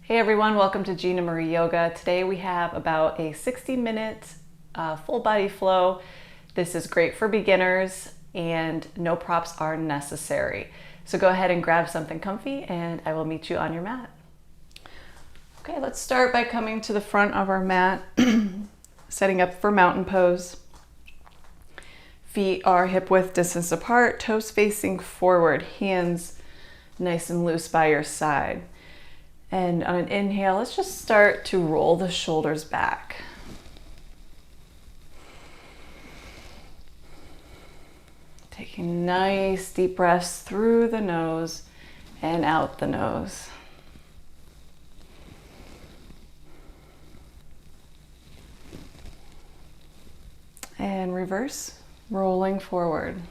Hey everyone, welcome to Gina Marie Yoga. Today we have about a 60-minute full body flow. This is great for beginners and no props are necessary. So go ahead and grab something comfy and I will meet you on your mat. Okay, let's start by coming to the front of our mat, setting up for mountain pose. Feet are hip width distance apart, toes facing forward, hands nice and loose by your side. And on an inhale, let's just start to roll the shoulders back. Taking nice deep breaths through the nose and out the nose. And reverse, rolling forward.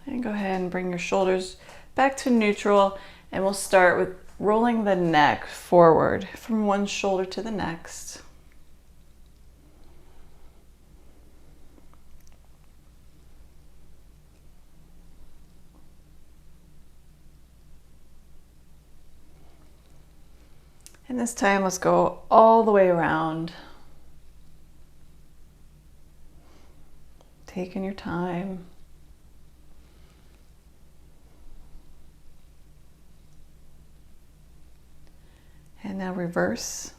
And go ahead and bring your shoulders back to neutral, and we'll start with rolling the neck forward from one shoulder to the next. And this time, let's go all the way around. Taking your time. And now reverse.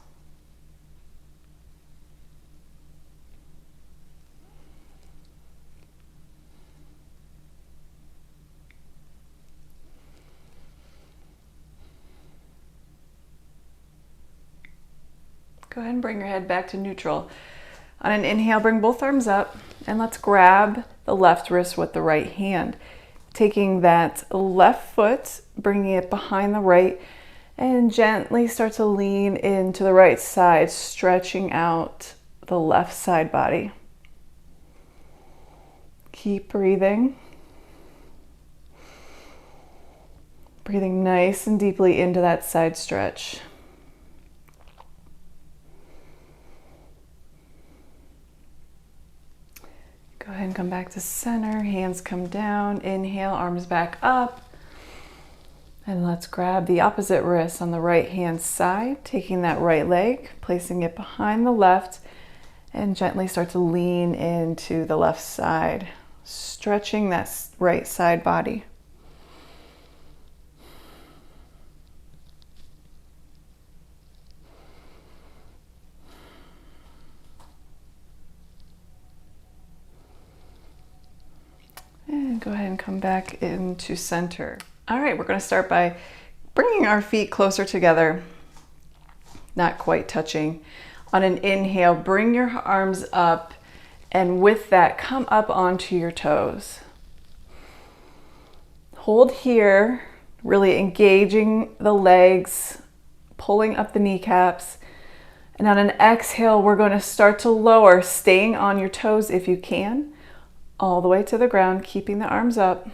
Go ahead and bring your head back to neutral. On an inhale, bring both arms up and let's grab the left wrist with the right hand. Taking that left foot, bringing it behind the right, and gently start to lean into the right side, stretching out the left side body. Keep breathing. Breathing nice and deeply into that side stretch. Go ahead and come back to center, hands come down, inhale, arms back up. And let's grab the opposite wrist on the right hand side, taking that right leg, placing it behind the left, and gently start to lean into the left side, stretching that right side body. And go ahead and come back into center. All right, we're going to start by bringing our feet closer together, not quite touching. On an inhale, bring your arms up, and with that, come up onto your toes. Hold here, really engaging the legs, pulling up the kneecaps. And on an exhale, we're going to start to lower, staying on your toes if you can, all the way to the ground, keeping the arms up.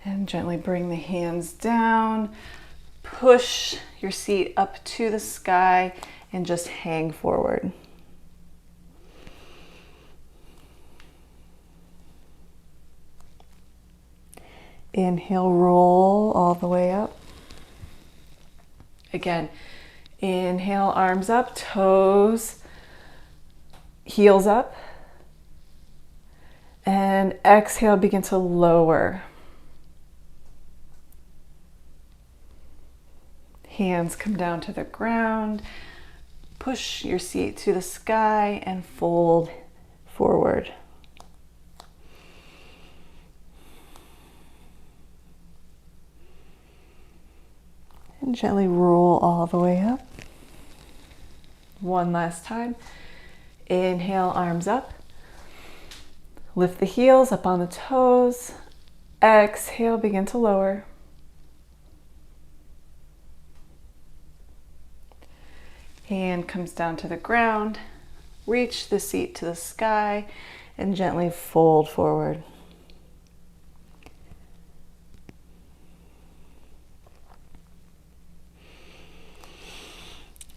And gently bring the hands down, push your seat up to the sky, and just hang forward. Inhale, roll all the way up. Again, inhale, arms up, toes, heels up. And exhale, begin to lower. Hands come down to the ground, push your seat to the sky and fold forward. And gently roll all the way up. One last time. Inhale, arms up. Lift the heels up on the toes. Exhale, begin to lower. Hand comes down to the ground, reach the seat to the sky, and gently fold forward.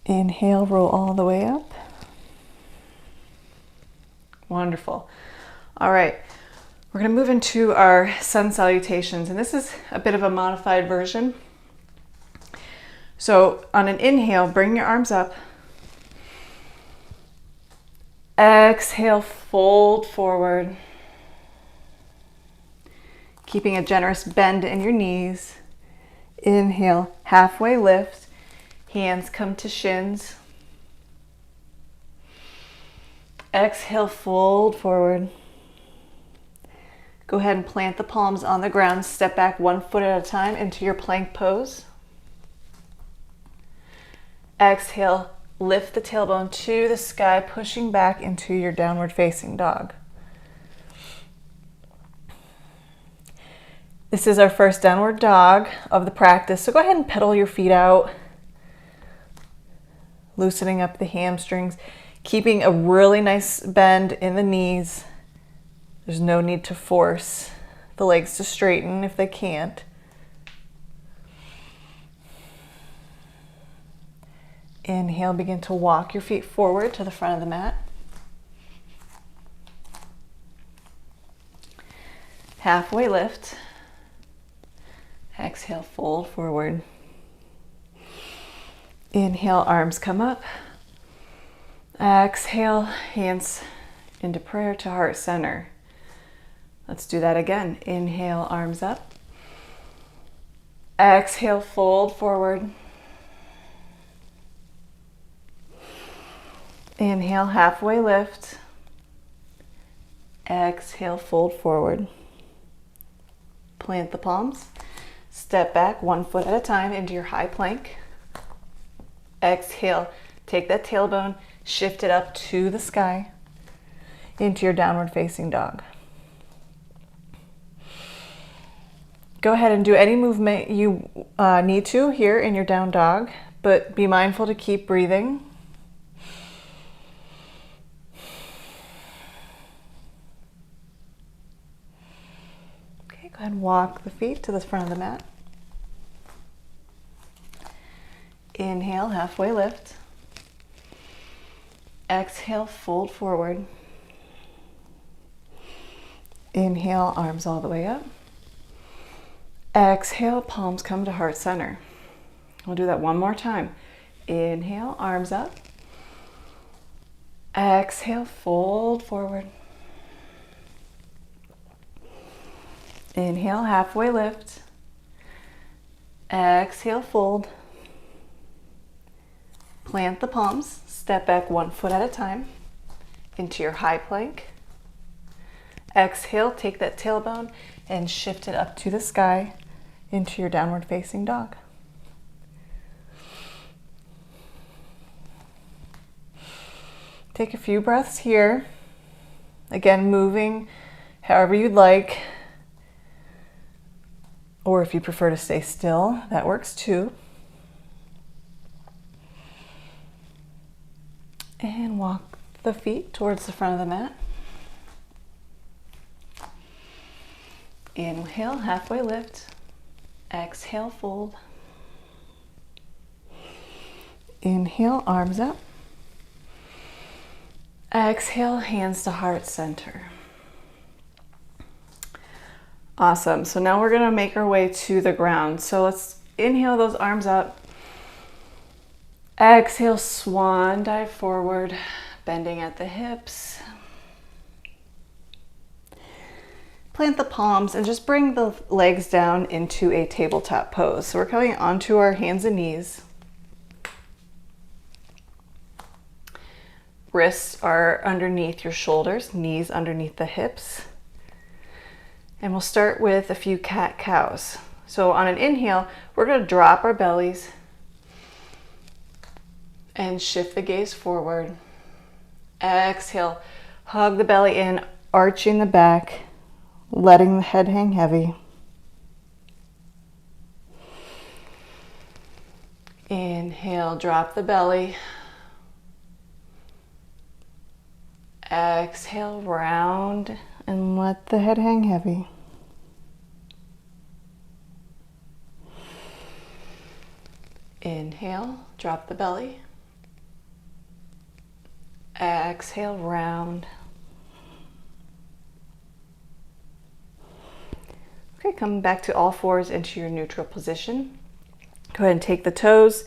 Inhale, roll all the way up. Wonderful. All right, we're going to move into our sun salutations, and this is a bit of a modified version. So on an inhale, bring your arms up. Exhale, fold forward. Keeping a generous bend in your knees. Inhale, halfway lift. Hands come to shins. Exhale, fold forward. Go ahead and plant the palms on the ground. Step back 1 foot at a time into your plank pose. Exhale, lift the tailbone to the sky, pushing back into your downward facing dog. This is our first downward dog of the practice, so go ahead and pedal your feet out, loosening up the hamstrings, keeping a really nice bend in the knees. There's no need to force the legs to straighten if they can't. Inhale, begin to walk your feet forward to the front of the mat. Halfway lift. Exhale, fold forward. Inhale, arms come up. Exhale, hands into prayer to heart center. Let's do that again. Inhale, arms up. Exhale, fold forward. Inhale, halfway lift. Exhale, fold forward. Plant the palms. Step back 1 foot at a time into your high plank. Exhale, take that tailbone, shift it up to the sky into your downward facing dog. Go ahead and do any movement you need to here in your down dog, but be mindful to keep breathing. Okay, go ahead and walk the feet to the front of the mat. Inhale, halfway lift. Exhale, fold forward. Inhale, arms all the way up. Exhale, palms come to heart center. We'll do that one more time. Inhale, arms up. Exhale, fold forward. Inhale, halfway lift. Exhale, fold. Plant the palms. Step back 1 foot at a time into your high plank. Exhale, take that tailbone and shift it up to the sky into your downward facing dog. Take a few breaths here. Again, moving however you'd like, or if you prefer to stay still, that works too. And walk the feet towards the front of the mat. Inhale, halfway lift. Exhale, fold. Inhale, arms up. Exhale, hands to heart center. Awesome. So now we're going to make our way to the ground. So let's inhale those arms up. Exhale, swan dive forward, bending at the hips. Plant the palms and just bring the legs down into a tabletop pose. So we're coming onto our hands and knees. Wrists are underneath your shoulders, knees underneath the hips. And we'll start with a few cat-cows. So on an inhale, we're going to drop our bellies and shift the gaze forward. Exhale, hug the belly in, arching the back, letting the head hang heavy. Inhale, drop the belly. Exhale, round and let the head hang heavy. Inhale, drop the belly. Exhale, round. Okay, come back to all fours into your neutral position. Go ahead and take the toes,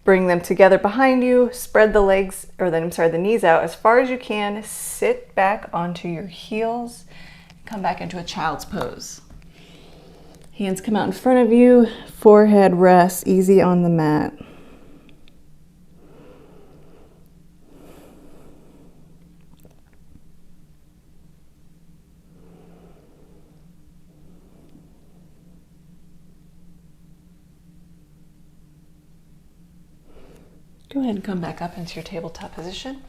bring them together behind you, spread the legs, the knees out as far as you can. Sit back onto your heels, come back into a child's pose. Hands come out in front of you, forehead rests easy on the mat. Go ahead and come back up into your tabletop position.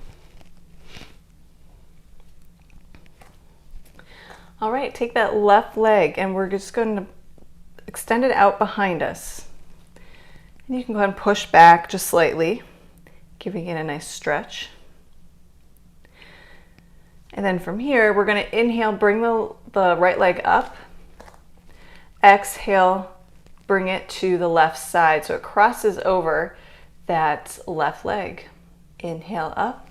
All right, take that left leg and we're just going to extend it out behind us. And you can go ahead and push back just slightly, giving it a nice stretch. And then from here, we're going to inhale, bring the right leg up. Exhale, bring it to the left side so it crosses over that left leg. Inhale up,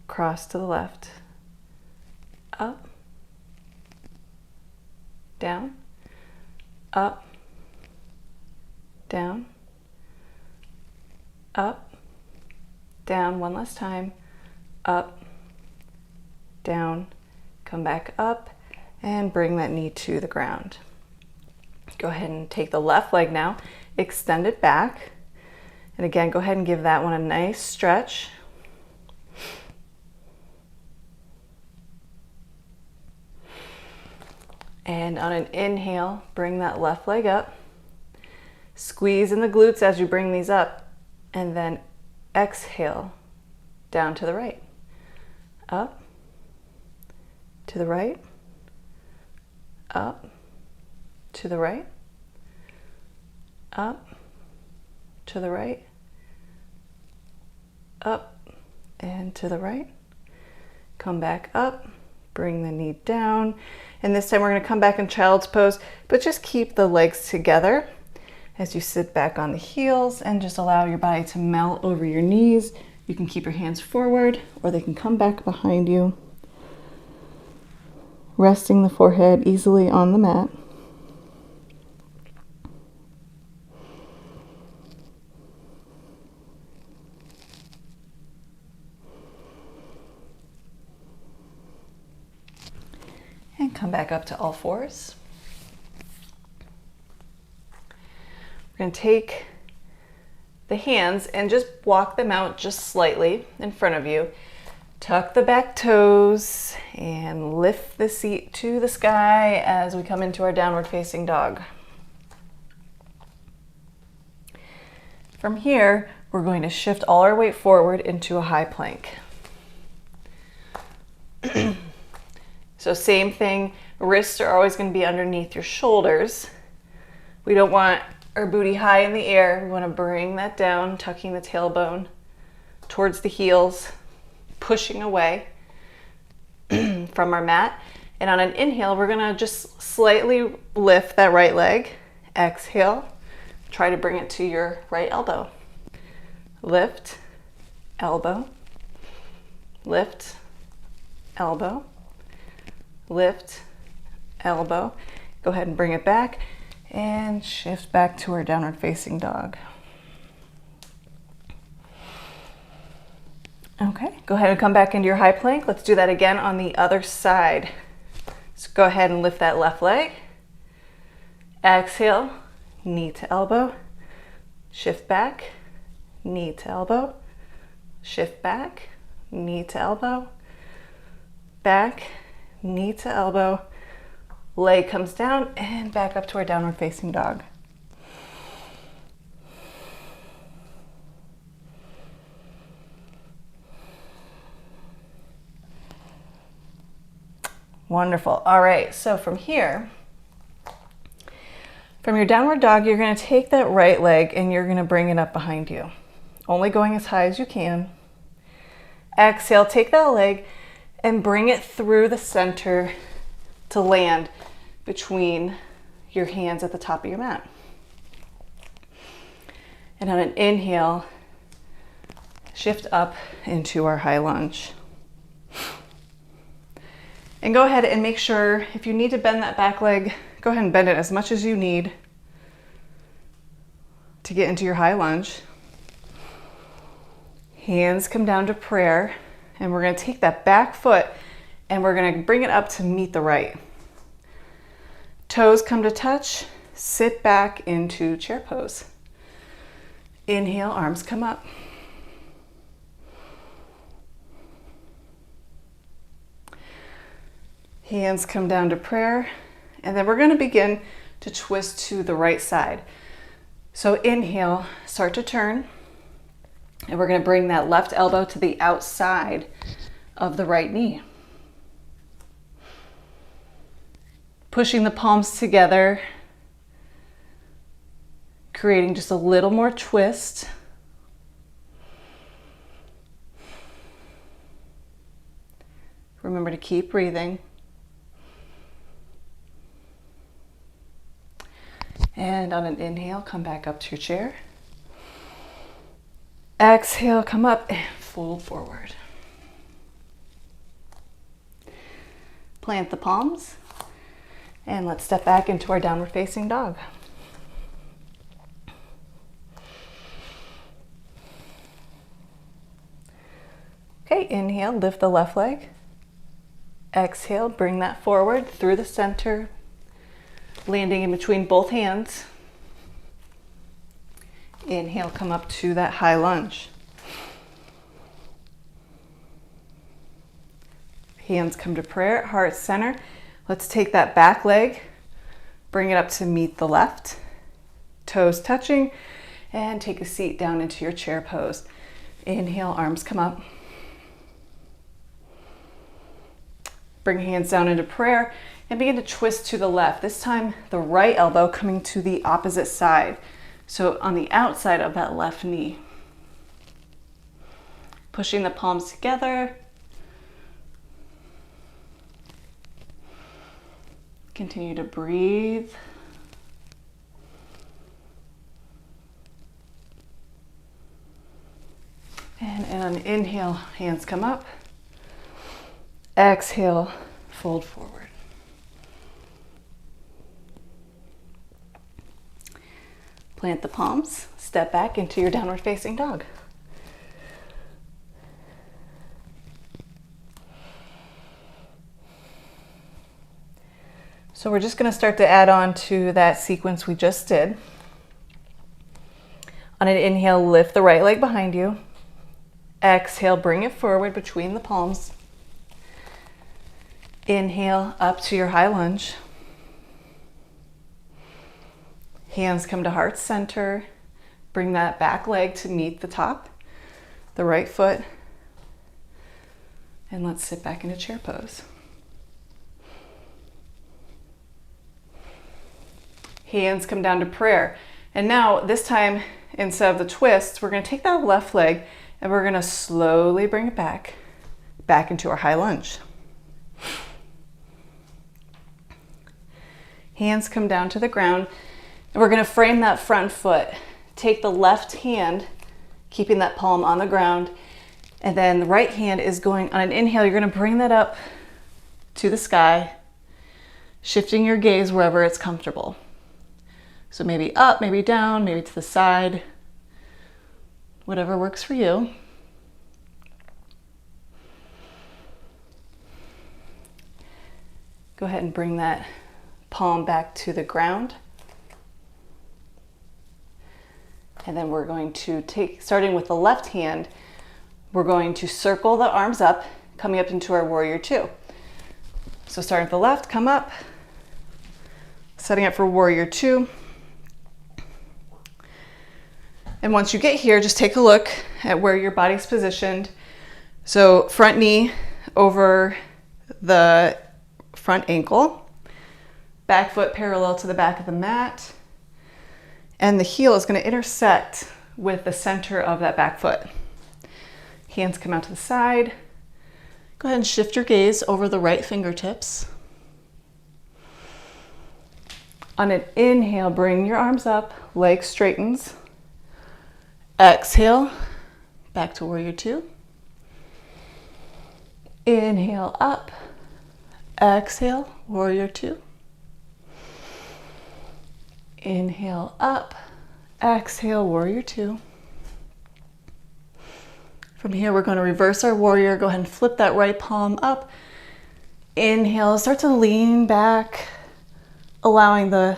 cross to the left, up, down, up, down, up, down. One last time, up, down, come back up, and bring that knee to the ground. Go ahead and take the left leg now, extend it back. And again, go ahead and give that one a nice stretch. And on an inhale, bring that left leg up. Squeeze in the glutes as you bring these up. And then exhale, down to the right. Up, to the right, up, to the right, up, to the right, up and to the right. Come back up, bring the knee down. And this time we're going to come back in child's pose, but just keep the legs together as you sit back on the heels and just allow your body to melt over your knees. You can keep your hands forward or they can come back behind you, resting the forehead easily on the mat. And come back up to all fours. We're going to take the hands and just walk them out just slightly in front of you. Tuck the back toes and lift the seat to the sky as we come into our downward facing dog. From here, we're going to shift all our weight forward into a high plank. So same thing, wrists are always going to be underneath your shoulders. We don't want our booty high in the air. We want to bring that down, tucking the tailbone towards the heels, pushing away from our mat. And on an inhale, we're going to just slightly lift that right leg. Exhale, try to bring it to your right elbow. Lift, elbow, lift, elbow, lift, elbow. Go ahead and bring it back and shift back to our downward facing dog. Okay, go ahead and come back into your high plank. Let's do that again on the other side. So go ahead and lift that left leg. Exhale, knee to elbow, shift back, knee to elbow, shift back, knee to elbow, back, knee to elbow, leg comes down and back up to our downward facing dog. Wonderful. All right, so from here, from your downward dog, you're going to take that right leg and you're going to bring it up behind you, only going as high as you can. Exhale, take that leg and bring it through the center to land between your hands at the top of your mat. And on an inhale, shift up into our high lunge. And go ahead and make sure, if you need to bend that back leg, go ahead and bend it as much as you need to get into your high lunge. Hands come down to prayer, and we're going to take that back foot and we're going to bring it up to meet the right. Toes come to touch, sit back into chair pose. Inhale, arms come up. Hands come down to prayer, and then we're going to begin to twist to the right side. So inhale, start to turn, and we're going to bring that left elbow to the outside of the right knee. Pushing the palms together, creating just a little more twist. Remember to keep breathing. And on an inhale, come back up to your chair. Exhale, come up and fold forward. Plant the palms. And let's step back into our downward facing dog. Okay, inhale, lift the left leg. Exhale, bring that forward through the center, landing in between both hands. Inhale, come up to that high lunge. Hands come to prayer, heart center. Let's take that back leg, bring it up to meet the left, toes touching, and take a seat down into your chair pose. Inhale, arms come up. Bring hands down into prayer and begin to twist to the left. This time, the right elbow coming to the opposite side. So on the outside of that left knee. Pushing the palms together. Continue to breathe. And on an inhale, hands come up. Exhale, fold forward. Plant the palms, step back into your downward facing dog. So we're just going to start to add on to that sequence we just did. On an inhale, lift the right leg behind you. Exhale, bring it forward between the palms. Inhale, up to your high lunge. Hands come to heart center. Bring that back leg to meet the top, the right foot. And let's sit back into chair pose. Hands come down to prayer. And now, this time, instead of the twists, we're going to take that left leg and we're going to slowly bring it back into our high lunge. Hands come down to the ground, and we're going to frame that front foot. Take the left hand, keeping that palm on the ground, and then the right hand is going, on an inhale, you're going to bring that up to the sky, shifting your gaze wherever it's comfortable. So maybe up, maybe down, maybe to the side, whatever works for you. Go ahead and bring that palm back to the ground. And then we're going to take, starting with the left hand, we're going to circle the arms up, coming up into our warrior two. So starting with the left, come up, setting up for warrior two. And once you get here, just take a look at where your body's positioned. So front knee over the front ankle, back foot parallel to the back of the mat, and the heel is going to intersect with the center of that back foot. Hands come out to the side. Go ahead and shift your gaze over the right fingertips. On an inhale, bring your arms up, leg straightens. Exhale, Back to warrior two. Inhale up. Exhale, warrior two. Inhale up. Exhale, warrior two. From here, we're going to reverse our warrior. Go ahead and flip that right palm up. Inhale, start to lean back, allowing the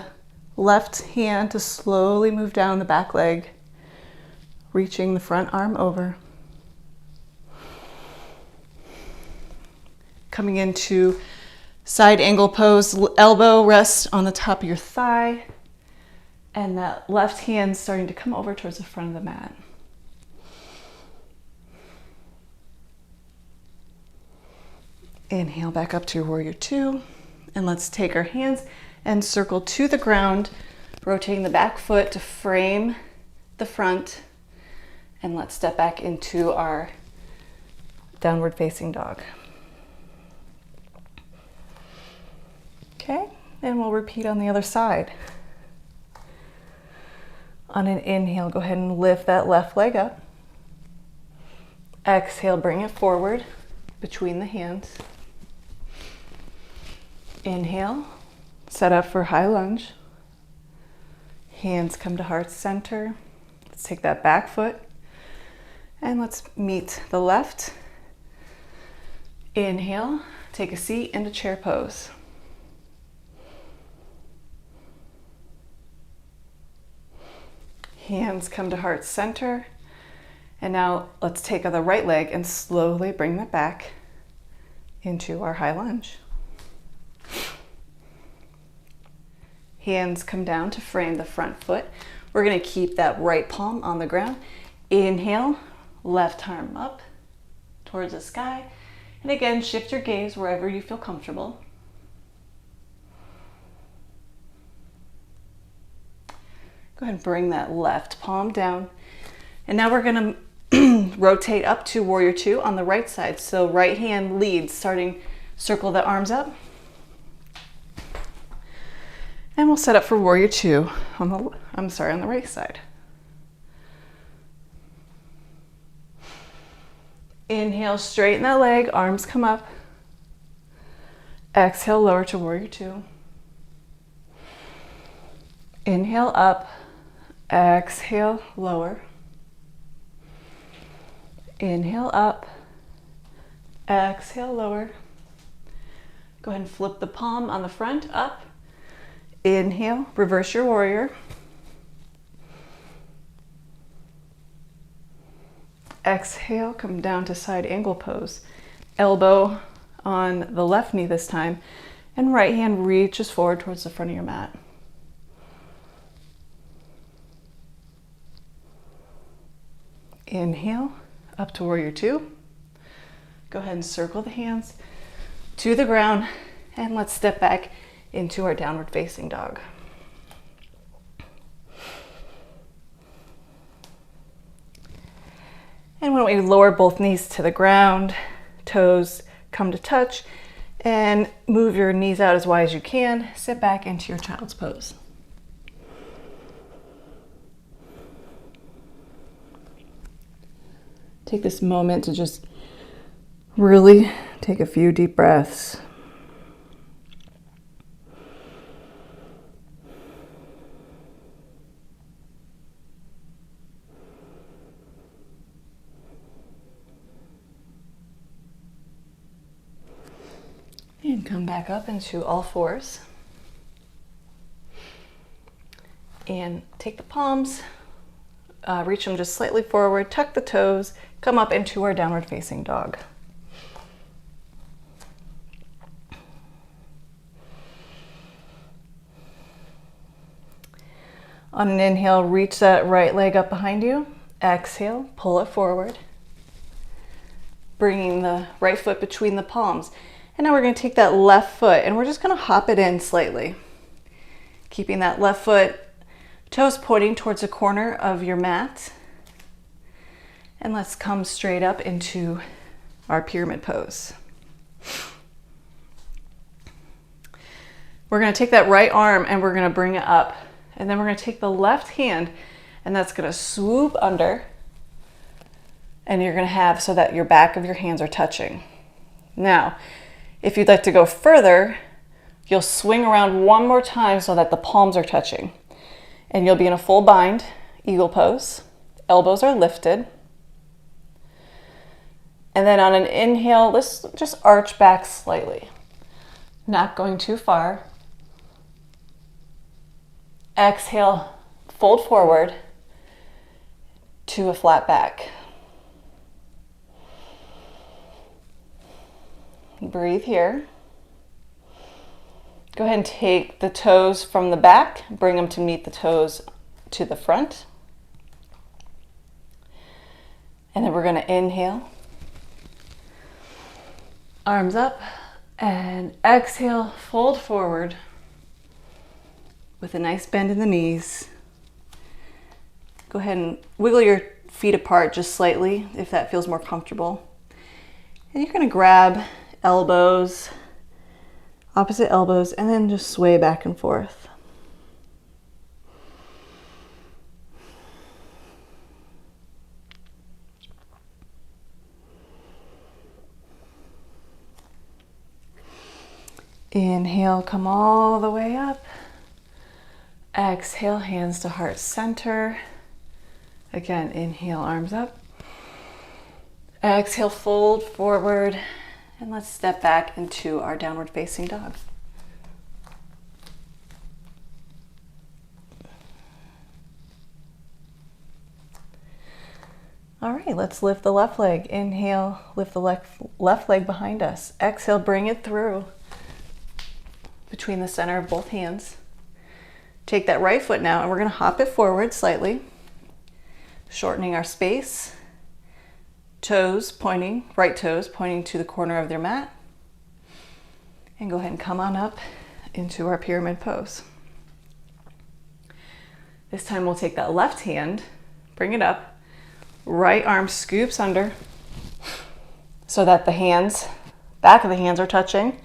left hand to slowly move down the back leg, reaching the front arm over. Coming into side angle pose, elbow rests on the top of your thigh, and that left hand starting to come over towards the front of the mat. Inhale back up to your warrior two, and let's take our hands and circle to the ground, rotating the back foot to frame the front, and let's step back into our downward facing dog. Okay, and we'll repeat on the other side. On an inhale, go ahead and lift that left leg up. Exhale, bring it forward between the hands. Inhale, set up for high lunge. Hands come to heart center. Let's take that back foot and let's meet the left. Inhale, take a seat into chair pose. Hands come to heart center. And now let's take the right leg and slowly bring that back into our high lunge. Hands come down to frame the front foot. We're going to keep that right palm on the ground. Inhale, left arm up towards the sky. And again, shift your gaze wherever you feel comfortable. Go ahead and bring that left palm down. And now we're going to rotate up to warrior two on the right side. So right hand leads, starting circle the arms up. And we'll set up for warrior two on the right side. Inhale, straighten that leg, arms come up. Exhale, lower to warrior two. Inhale up, exhale, lower. Inhale up, exhale, lower. Go ahead and flip the palm on the front up. Inhale, reverse your warrior. Exhale, come down to side angle pose. Elbow on the left knee this time, and right hand reaches forward towards the front of your mat. Inhale, up to warrior two. Go ahead and circle the hands to the ground, and let's step back into our downward facing dog. And why don't we lower both knees to the ground, toes come to touch, and move your knees out as wide as you can. Sit back into your child's pose. Take this moment to just really take a few deep breaths. And come back up into all fours. And take the palms, reach them just slightly forward, tuck the toes, come up into our downward facing dog. On an inhale, reach that right leg up behind you. Exhale, pull it forward. Bringing the right foot between the palms. And now we're going to take that left foot and we're just going to hop it in slightly. Keeping that left foot, toes pointing towards the corner of your mat. And let's come straight up into our pyramid pose. We're going to take that right arm and we're going to bring it up. And then we're going to take the left hand and that's going to swoop under And you're going to have so that your back of your hands are touching. Now, if you'd like to go further, you'll swing around one more time so that the palms are touching. And you'll be in a full bind, eagle pose. Elbows are lifted. And then on an inhale, let's just arch back slightly. Not going too far. Exhale, fold forward to a flat back. Breathe here. Go ahead and take the toes from the back, bring them to meet the toes to the front. And then we're going to inhale. Arms up, and exhale, fold forward with a nice bend in the knees. Go ahead and wiggle your feet apart just slightly if that feels more comfortable. And you're going to grab elbows, opposite elbows, and then just sway back and forth. Inhale, come all the way up. Exhale, hands to heart center. Again, inhale, arms up. Exhale, fold forward. And let's step back into our downward facing dog. All right, let's lift the left leg. Inhale, lift the left leg behind us. Exhale, bring it through between the center of both hands. Take that right foot now, and we're going to hop it forward slightly, shortening our space. Toes pointing, right toes pointing to the corner of their mat. And go ahead and come on up into our pyramid pose. This time we'll take that left hand, bring it up, right arm scoops under so that the hands, back of the hands are touching.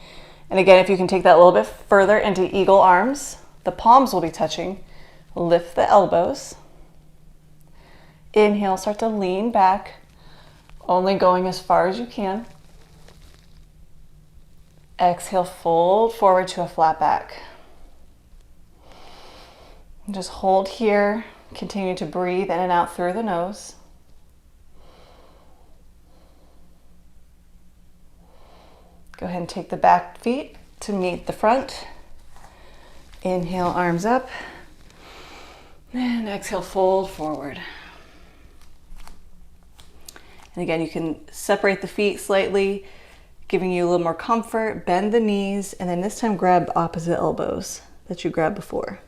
And again, if you can take that a little bit further into eagle arms, the palms will be touching. Lift the elbows. Inhale, start to lean back, only going as far as you can. Exhale, fold forward to a flat back. And just hold here. Continue to breathe in and out through the nose. Go ahead and take the back feet to meet the front. Inhale, arms up. And exhale, fold forward. And again, you can separate the feet slightly, giving you a little more comfort. Bend the knees, and then this time grab opposite elbows that you grabbed before.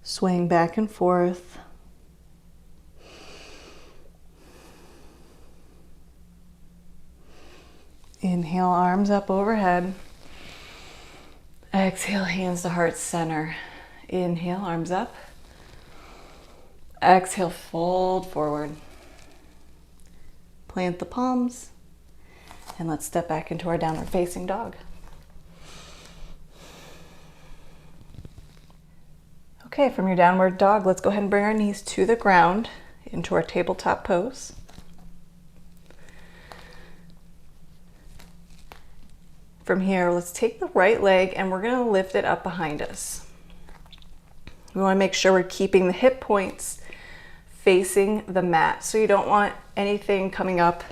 Swaying back and forth. Inhale, arms up overhead. Exhale, hands to heart center. Inhale, arms up. Exhale, fold forward. Plant the palms. And let's step back into our downward facing dog. Okay, from your downward dog, let's go ahead and bring our knees to the ground into our tabletop pose. From here, let's take the right leg and we're going to lift it up behind us. We want to make sure we're keeping the hip points facing the mat. So you don't want anything coming up.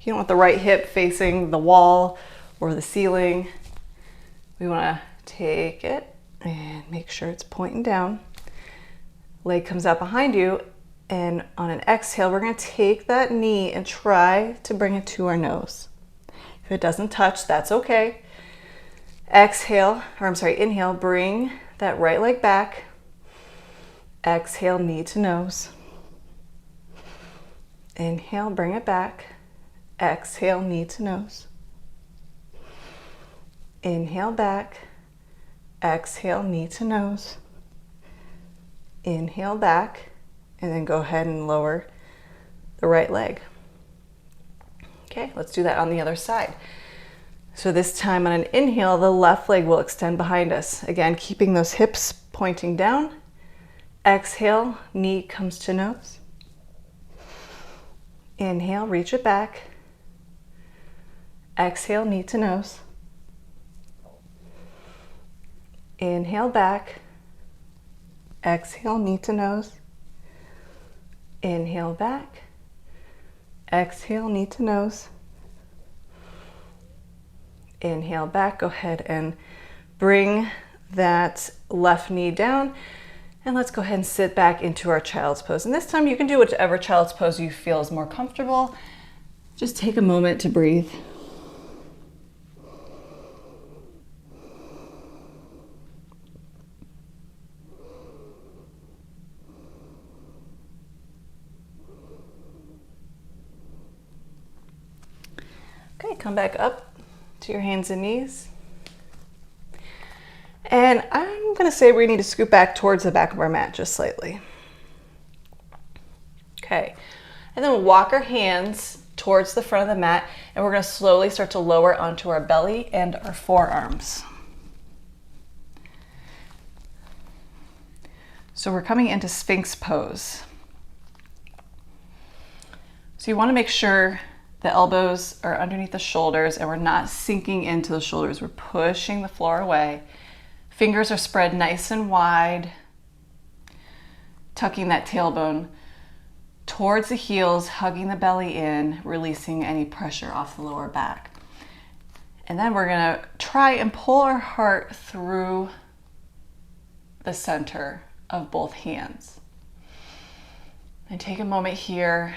You don't want the right hip facing the wall or the ceiling. We want to take it and make sure it's pointing down. Leg comes out behind you, and on an exhale, we're going to take that knee and try to bring it to our nose. If it doesn't touch, that's okay. Inhale, bring that right leg back. Exhale, knee to nose. Inhale, bring it back. Exhale, knee to nose. Inhale, back. Exhale, knee to nose. Inhale, back. And then go ahead and lower the right leg. Okay, let's do that on the other side. So this time on an inhale, the left leg will extend behind us. Again, keeping those hips pointing down. Exhale, knee comes to nose. Inhale, reach it back. Exhale, knee to nose. Inhale back. Exhale, knee to nose. Inhale back. Exhale, knee to nose. Inhale back. Go ahead and bring that left knee down. And let's go ahead and sit back into our child's pose. And this time you can do whichever child's pose you feel is more comfortable. Just take a moment to breathe. Okay, come back up to your hands and knees. And I'm going to say we need to scoot back towards the back of our mat just slightly. Okay, and then we'll walk our hands towards the front of the mat, and we're going to slowly start to lower onto our belly and our forearms. So we're coming into Sphinx pose. So you want to make sure the elbows are underneath the shoulders and we're not sinking into the shoulders. We're pushing the floor away. Fingers are spread nice and wide, tucking that tailbone towards the heels, hugging the belly in, releasing any pressure off the lower back. And then we're going to try and pull our heart through the center of both hands. And take a moment here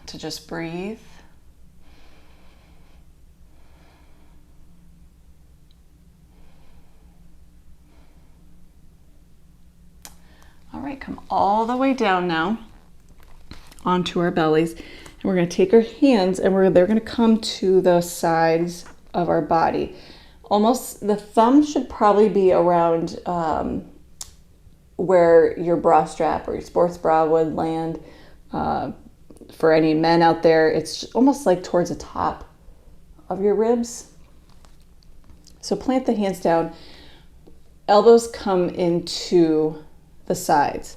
to just breathe. All right, come all the way down now onto our bellies. And we're going to take our hands and they're going to come to the sides of our body. Almost, the thumb should probably be around where your bra strap or your sports bra would land. For any men out there, it's almost like towards the top of your ribs. So plant the hands down. Elbows come into the sides.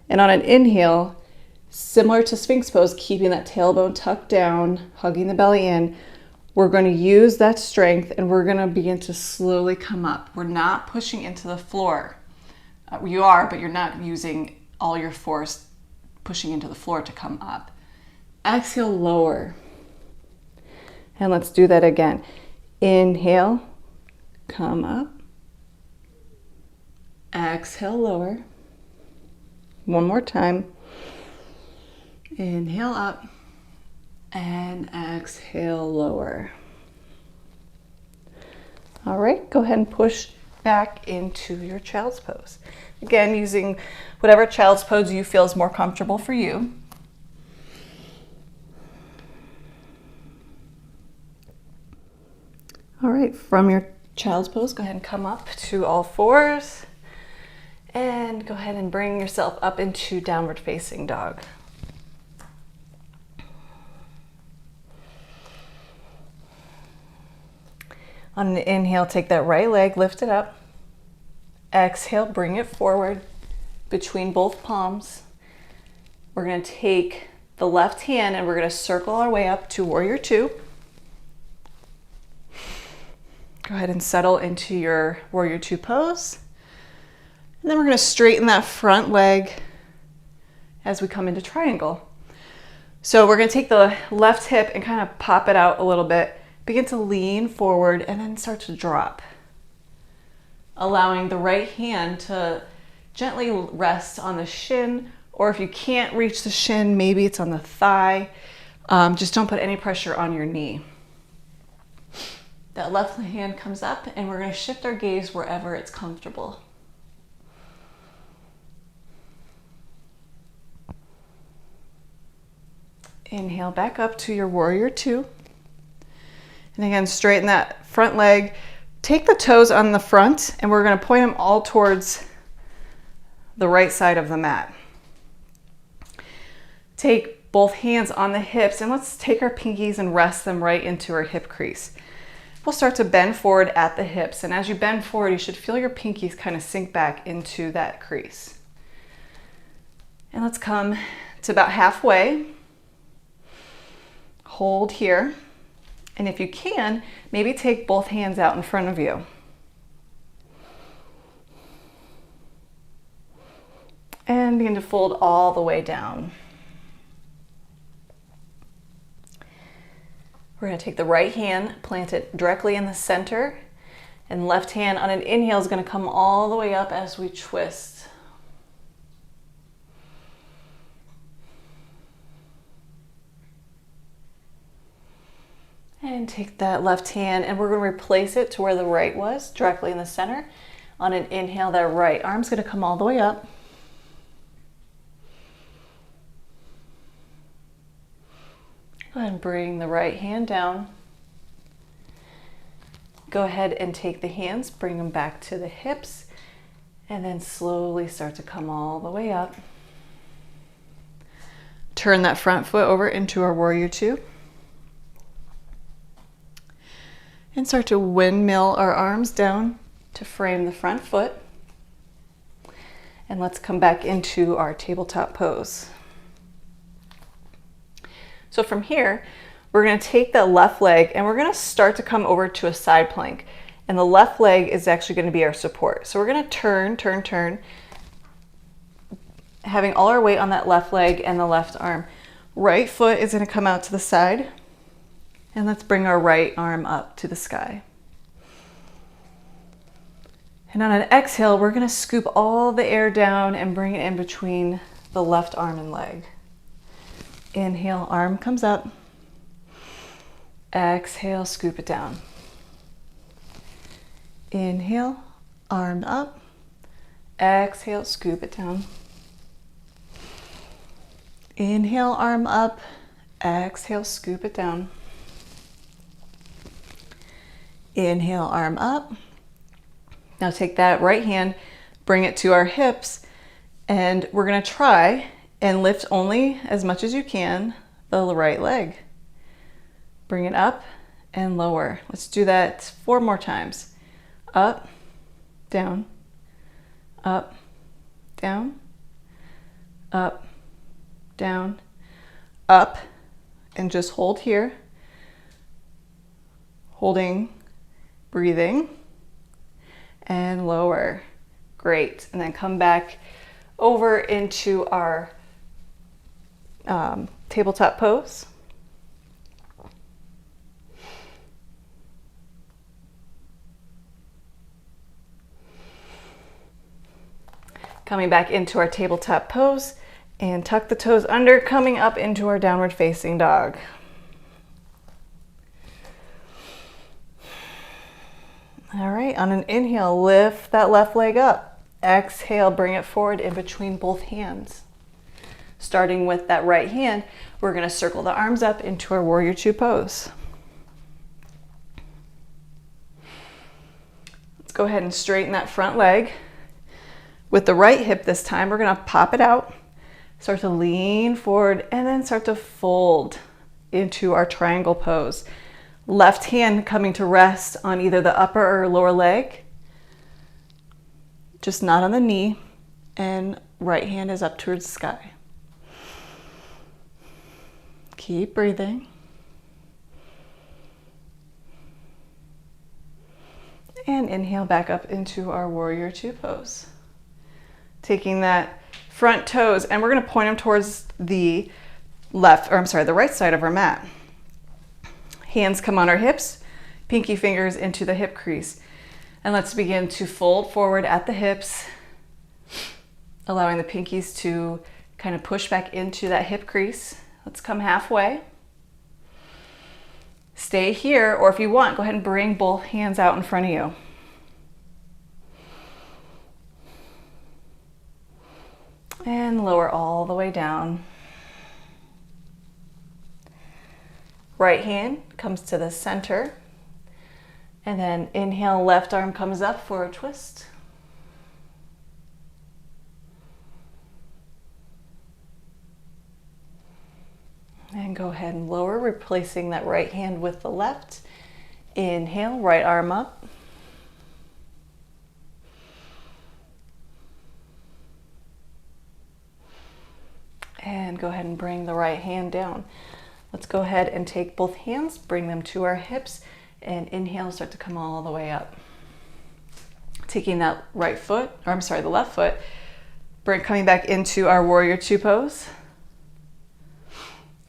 And on an inhale, similar to Sphinx pose, keeping that tailbone tucked down, hugging the belly in, we're going to use that strength and we're going to begin to slowly come up. We're not pushing into the floor. You are, but you're not using all your force pushing into the floor to come up. Exhale, lower. And let's do that again. Inhale, come up. Exhale, lower. One more time. Inhale up and exhale, lower. All right, go ahead and push back into your child's pose. Again, using whatever child's pose you feel is more comfortable for you. All right, from your child's pose, go ahead and come up to all fours. And go ahead and bring yourself up into downward facing dog. On an inhale, take that right leg, lift it up. Exhale, bring it forward between both palms. We're going to take the left hand and we're going to circle our way up to Warrior Two. Go ahead and settle into your Warrior Two pose. And then we're going to straighten that front leg as we come into triangle. So we're going to take the left hip and kind of pop it out a little bit. Begin to lean forward and then start to drop. Allowing the right hand to gently rest on the shin, or if you can't reach the shin, maybe it's on the thigh. Just don't put any pressure on your knee. That left hand comes up and we're going to shift our gaze wherever it's comfortable. Inhale back up to your Warrior Two. And again, straighten that front leg. Take the toes on the front and we're going to point them all towards the right side of the mat. Take both hands on the hips and let's take our pinkies and rest them right into our hip crease. we'll start to bend forward at the hips. And as you bend forward, you should feel your pinkies kind of sink back into that crease. And let's come to about halfway. Hold here. And if you can, maybe take both hands out in front of you. And begin to fold all the way down. We're going to take the right hand, plant it directly in the center, and left hand on an inhale is going to come all the way up as we twist. And take that left hand and we're going to replace it to where the right was, directly in the center. On an inhale, that right arm's going to come all the way up. Go ahead and bring the right hand down. Go ahead and take the hands, bring them back to the hips, and then slowly start to come all the way up. Turn that front foot over into our warrior two. And start to windmill our arms down to frame the front foot. And let's come back into our tabletop pose. So from here, we're going to take the left leg and we're going to start to come over to a side plank. And the left leg is actually going to be our support. So we're going to turn, having all our weight on that left leg and the left arm. Right foot is going to come out to the side. And let's bring our right arm up to the sky. And on an exhale, we're going to scoop all the air down and bring it in between the left arm and leg. Inhale, arm comes up. Exhale, scoop it down. Inhale, arm up. Exhale, scoop it down. Inhale, arm up. Exhale, scoop it down. Inhale, arm up. Now take that right hand, bring it to our hips, and we're going to try and lift only as much as you can the right leg. Bring it up and lower. Let's do that 4 more times. Up, down, up, down, up, down, up, and just hold here. Holding, breathing, and lower. Great. And then come back over into our tabletop pose. Coming back into our tabletop pose and tuck the toes under, coming up into our downward facing dog. All right, on an inhale, lift that left leg up. Exhale, bring it forward in between both hands. Starting with that right hand, we're going to circle the arms up into our warrior two pose. Let's go ahead and straighten that front leg. With the right hip this time, we're going to pop it out, start to lean forward, and then start to fold into our triangle pose. Left hand coming to rest on either the upper or lower leg, just not on the knee, and right hand is up towards the sky. Keep breathing. And inhale back up into our warrior two pose. Taking that front toes, and we're going to point them towards the the right side of our mat. Hands come on our hips, pinky fingers into the hip crease. And let's begin to fold forward at the hips, allowing the pinkies to kind of push back into that hip crease. Let's come halfway. Stay here, or if you want, go ahead and bring both hands out in front of you. And lower all the way down. Right hand comes to the center. And then inhale, left arm comes up for a twist. And go ahead and lower, replacing that right hand with the left. Inhale, right arm up. And go ahead and bring the right hand down. Let's go ahead and take both hands, bring them to our hips, and inhale, start to come all the way up. Taking that right foot, or I'm sorry, the left foot, coming back into our warrior two pose.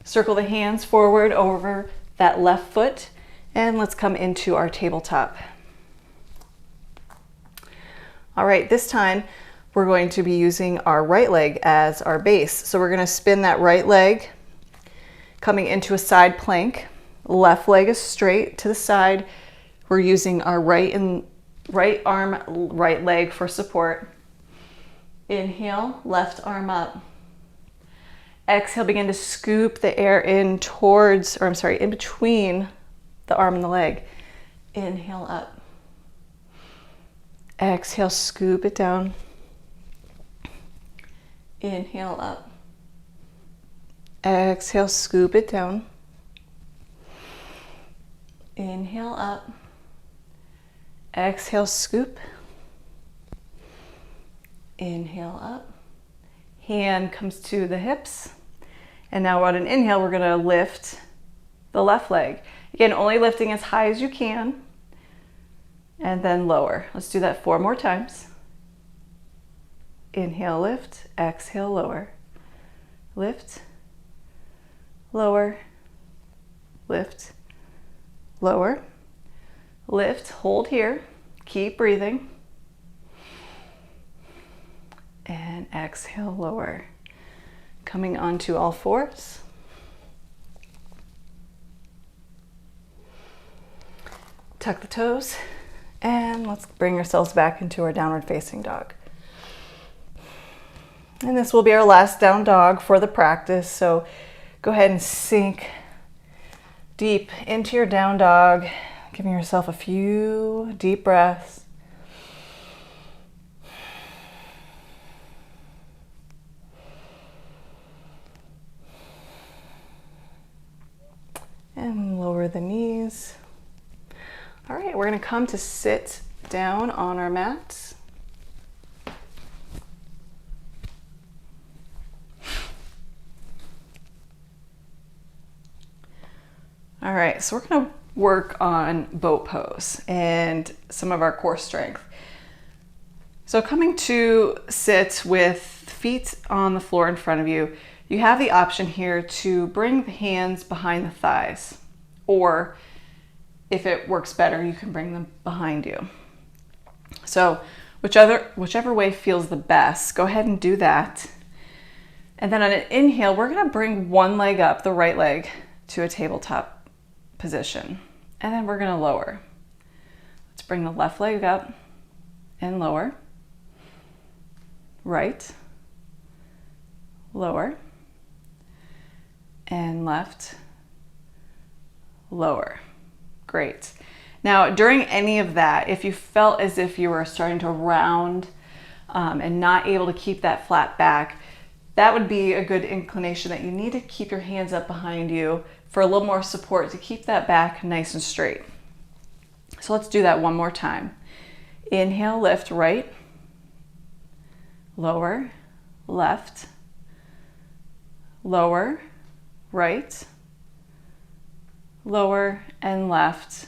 Circle the hands forward over that left foot, and let's come into our tabletop. All right, this time we're going to be using our right leg as our base. So we're going to spin that right leg, coming into a side plank. Left leg is straight to the side. We're using our right arm, right leg for support. Inhale, left arm up. Exhale, begin to scoop the air in towards, or I'm sorry, in between the arm and the leg. Inhale up. Exhale, scoop it down. Inhale up. Exhale, scoop it down. Inhale up. Exhale, scoop. Inhale up. Hand comes to the hips. And now on an inhale, we're going to lift the left leg. Again, only lifting as high as you can. And then lower. Let's do that 4 more times. Inhale, lift. Exhale, lower. Lift. Lower. Lift. Lower. Lift. Hold here. Keep breathing. And exhale, lower. Coming onto all fours. Tuck the toes. And let's bring ourselves back into our downward facing dog. And this will be our last down dog for the practice. So go ahead and sink deep into your down dog, giving yourself a few deep breaths. And lower the knees. All right, we're going to come to sit down on our mats. All right, so we're going to work on boat pose and some of our core strength. So coming to sit with feet on the floor in front of you, you have the option here to bring the hands behind the thighs, or if it works better, you can bring them behind you. So whichever way feels the best, go ahead and do that. And then on an inhale, we're going to bring one leg up, the right leg, to a tabletop position. And then we're going to lower. Let's bring the left leg up and lower. Right. Lower. And left. Lower. Great. Now, during any of that, if you felt as if you were starting to round and not able to keep that flat back, that would be a good inclination that you need to keep your hands up behind you for a little more support to keep that back nice and straight. So let's do that one more time. Inhale, lift, right, lower, left, lower, right, lower, and left,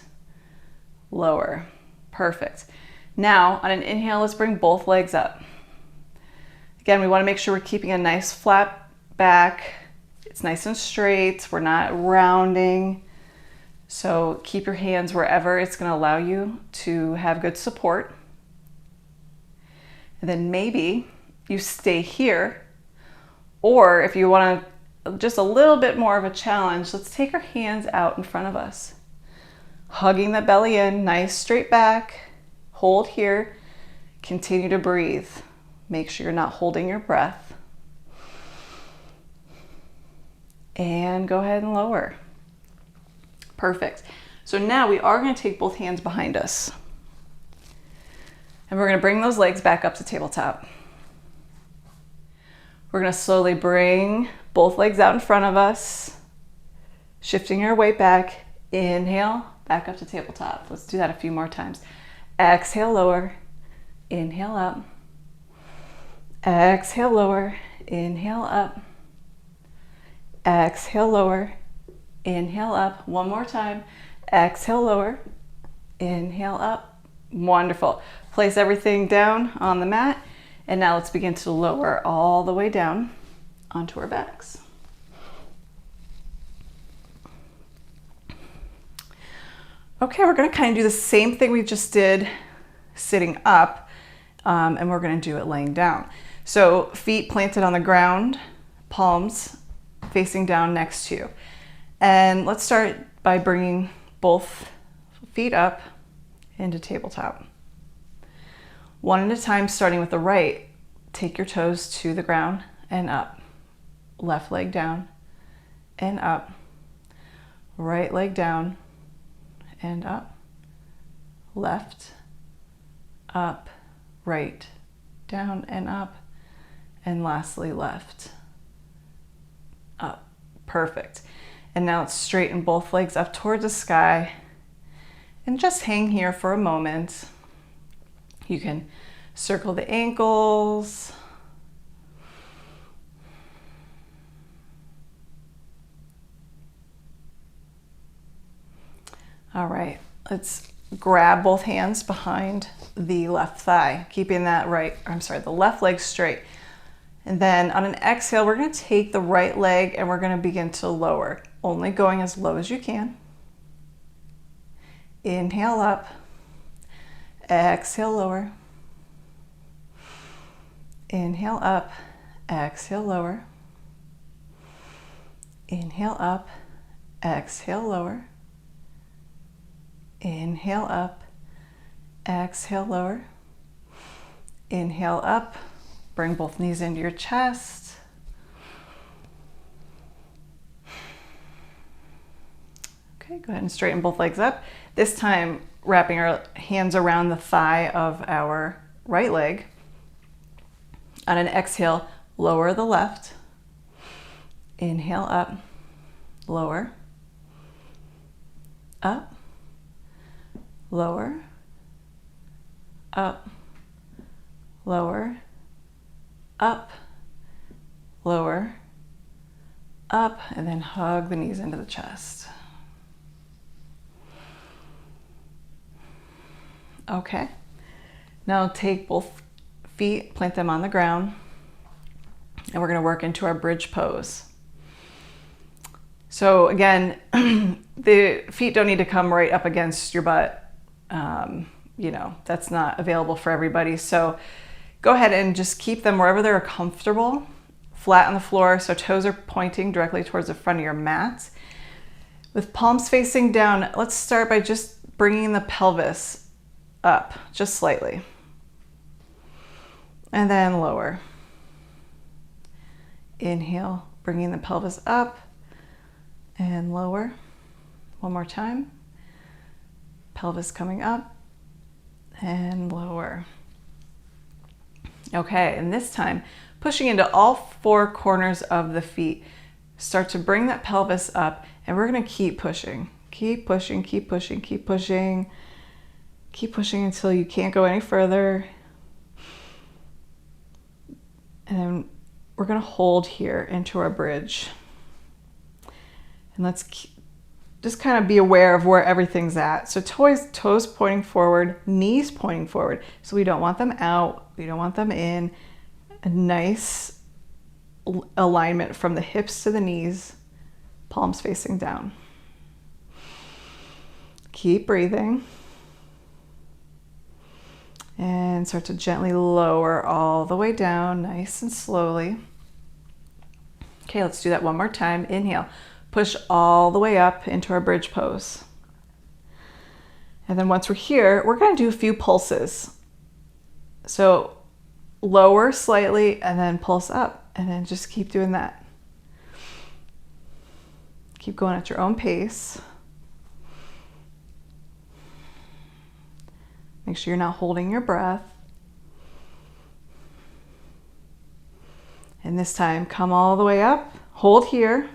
lower. Perfect. Now, on an inhale, let's bring both legs up. Again, we want to make sure we're keeping a nice flat back. It's nice and straight. We're not rounding. So keep your hands wherever it's going to allow you to have good support. And then maybe you stay here, or if you want to just a little bit more of a challenge, let's take our hands out in front of us. Hugging the belly in, nice straight back. Hold here. Continue to breathe. Make sure you're not holding your breath. And go ahead and lower. Perfect. So now we are going to take both hands behind us. And we're going to bring those legs back up to tabletop. We're going to slowly bring both legs out in front of us, shifting our weight back. Inhale, back up to tabletop. Let's do that a few more times. Exhale, lower, inhale up. Exhale, lower, inhale up. Exhale, lower, inhale up. One more time. Exhale, lower, inhale up. Wonderful. Place everything down on the mat. And now let's begin to lower all the way down onto our backs. Okay, we're going to kind of do the same thing we just did sitting up, and we're going to do it laying down. So feet planted on the ground, palms facing down next to you. And let's start by bringing both feet up into tabletop. One at a time, starting with the right. Take your toes to the ground and up. Left leg down and up. Right leg down and up. Left, up, right, down and up. And lastly, left, up. Perfect. And now let's straighten both legs up towards the sky and just hang here for a moment. You can circle the ankles. All right, let's grab both hands behind the left thigh, keeping that the left leg straight. And then on an exhale, we're going to take the right leg and we're going to begin to lower, only going as low as you can. Inhale up, exhale lower. Inhale up, exhale lower. Inhale up, exhale lower. Inhale up, exhale lower. Inhale up, bring both knees into your chest. Okay, go ahead and straighten both legs up. This time, wrapping our hands around the thigh of our right leg. On an exhale, lower the left. Inhale up, lower, up, lower, up, lower, up, lower, up, and then hug the knees into the chest. Okay, now take both feet, plant them on the ground, and we're going to work into our bridge pose. So again, the feet don't need to come right up against your butt. That's not available for everybody. So go ahead and just keep them wherever they're comfortable, flat on the floor, so toes are pointing directly towards the front of your mat. With palms facing down, let's start by just bringing the pelvis up just slightly. And then lower. Inhale, bringing the pelvis up and lower. One more time. Pelvis coming up and lower. Okay, and this time, pushing into all four corners of the feet. Start to bring that pelvis up, and we're going to keep pushing. Keep pushing, keep pushing, keep pushing. Keep pushing until you can't go any further. And then we're going to hold here into our bridge. And let's just kind of be aware of where everything's at. So toes pointing forward, knees pointing forward. So we don't want them out. We don't want them in. A nice alignment from the hips to the knees, palms facing down. Keep breathing. And start to gently lower all the way down, nice and slowly. Okay, let's do that one more time. Inhale, push all the way up into our bridge pose. And then once we're here, we're going to do a few pulses. So lower slightly and then pulse up, and then just keep doing that. Keep going at your own pace. Make sure you're not holding your breath. And this time, come all the way up, hold here,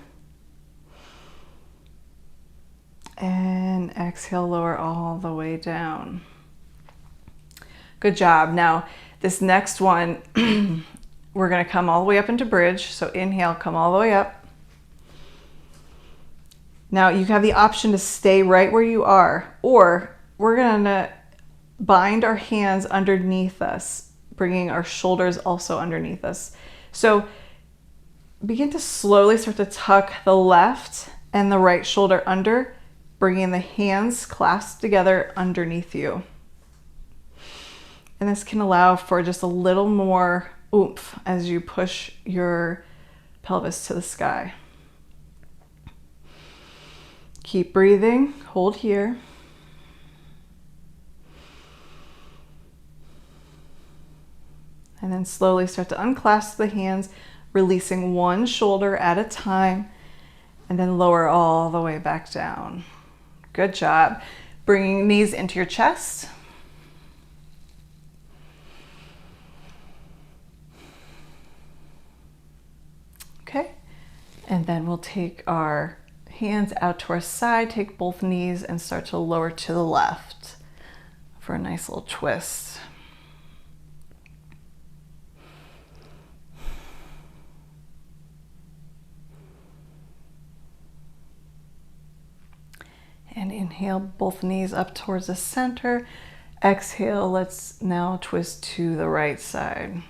and And exhale, lower all the way down. Good job. Now, this next one, we're going to come all the way up into bridge. So inhale, come all the way up. Now, you have the option to stay right where you are, or we're going to bind our hands underneath us, bringing our shoulders also underneath us. So begin to slowly start to tuck the left and the right shoulder under, bringing the hands clasped together underneath you. And this can allow for just a little more oomph as you push your pelvis to the sky. Keep breathing, hold here. And then slowly start to unclasp the hands, releasing one shoulder at a time, and then lower all the way back down. Good job. Bringing knees into your chest. Okay, and then we'll take our hands out to our side, take both knees and start to lower to the left for a nice little twist. And inhale, both knees up towards the center. Exhale, let's now twist to the right side.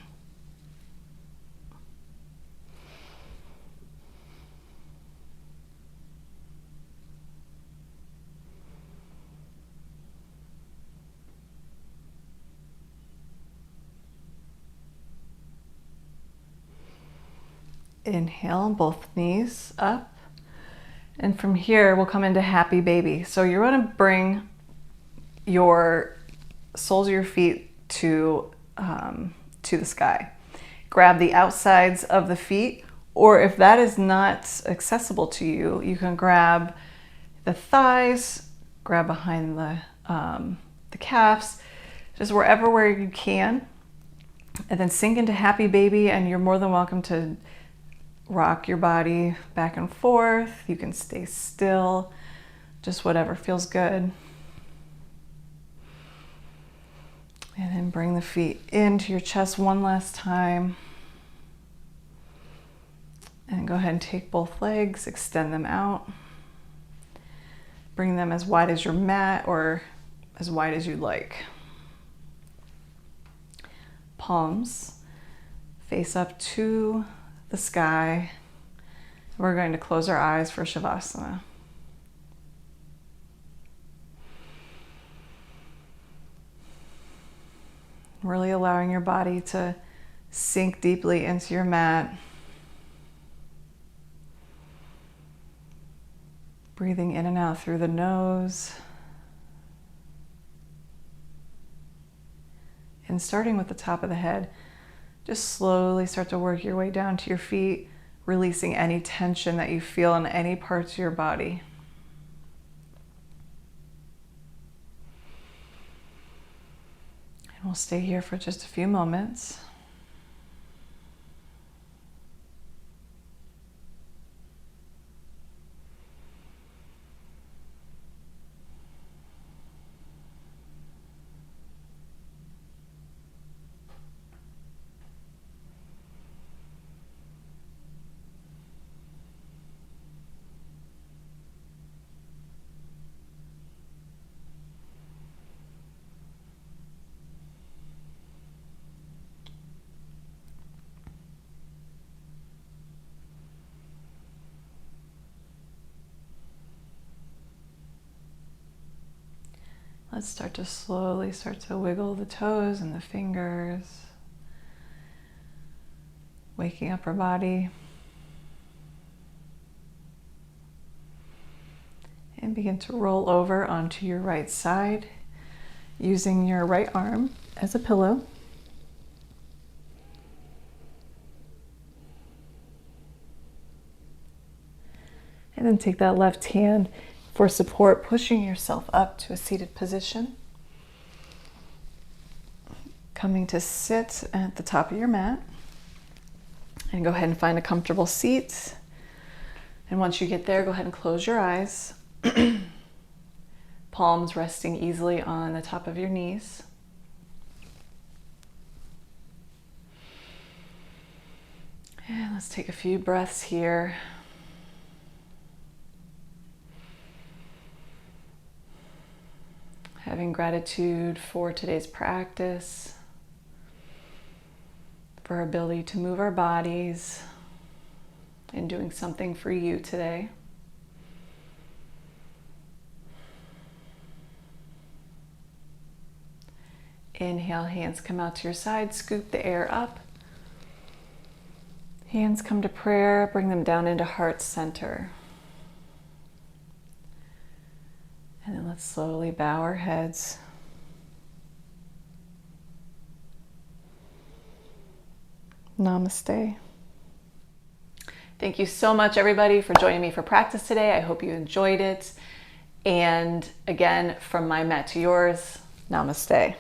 Inhale, both knees up. And from here, we'll come into happy baby. So you're going to bring your soles of your feet to the sky. Grab the outsides of the feet, or if that is not accessible to you, you can grab the thighs, grab behind the calves, just wherever where you can. And then sink into happy baby, and you're more than welcome to rock your body back and forth. You can stay still, just whatever feels good. And then bring the feet into your chest one last time. And go ahead and take both legs, extend them out. Bring them as wide as your mat or as wide as you'd like. Palms face up to the sky. We're going to close our eyes for Shavasana. Really allowing your body to sink deeply into your mat. Breathing in and out through the nose. And starting with the top of the head, just slowly start to work your way down to your feet, releasing any tension that you feel in any parts of your body. And we'll stay here for just a few moments. Let's start to slowly start to wiggle the toes and the fingers, waking up our body. And begin to roll over onto your right side, using your right arm as a pillow. And then take that left hand for support, pushing yourself up to a seated position. Coming to sit at the top of your mat. And go ahead and find a comfortable seat. And once you get there, go ahead and close your eyes. palms resting easily on the top of your knees. And let's take a few breaths here. Having gratitude for today's practice, for our ability to move our bodies, and doing something for you today. Inhale, hands come out to your side, scoop the air up. Hands come to prayer, bring them down into heart center. And then let's slowly bow our heads. Namaste. Thank you so much, everybody, for joining me for practice today. I hope you enjoyed it. And again, from my mat to yours, namaste.